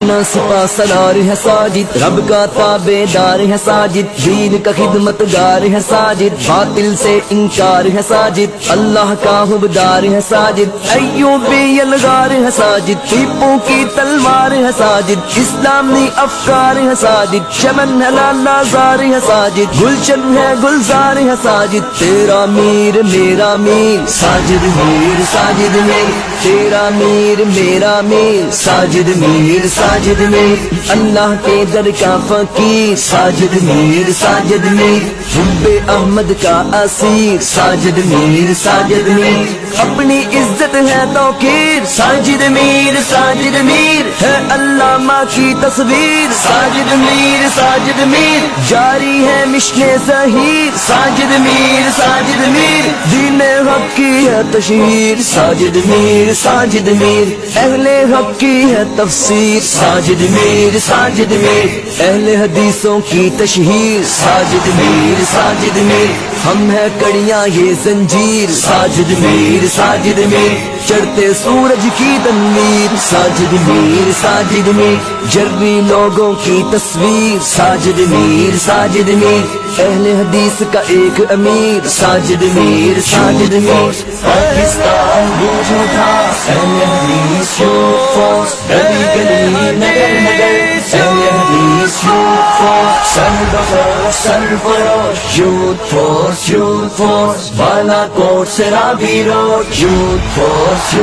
سپا سلار ہے ساجد، رب کا تابع دار ہے ساجد، دین کا خدمت گار ہے ساجد، باطل سے انکار ہے ساجد، اللہ کا حبدار ہے ساجد، ایوبی یلغار ہے ساجد، ٹیپو کی تلوار ہے ساجد، اسلامی افکار ہے ساجد، چمن ہے لالا زار ہے ساجد، گلشن ہے گلزار ہے ساجد، تیرا میر میرا میر ساجد میر ساجد میر، تیرا میر میرا میر ساجد میر ساجد میر، اللہ کے در کا فقیر ساجد میر ساجد میر، حب احمد کا اسیر ساجد میر ساجد میر، اپنی عزت ہے توقیر ساجد میر ساجد میر، ہے علامہ کی تصویر ساجد میر جاری ہے مشن ظہیر ساجد میر، دین حق کی ہے تشہیر ساجد میر، اہل حق کی ہے تفسیر ساجد میر، اہل حدیثوں کی تشہیر ساجد میر، ہم ہے کڑیاں یہ زنجیر ساجد میر، چڑھتے سورج کی تنویر ساجد میر، جری لوگوں کی تصویر ساجد میر، اہل حدیث کا ایک امیر ساجد میر، پاکستان گونج اٹھا اہل حدیث یوتھ فورس، گلی گلی نگر نگر اہل حدیث یوتھ فورس، سرفروش یوتھ فورس، بالا کوٹ سرابی روڈ یوتھ فورس،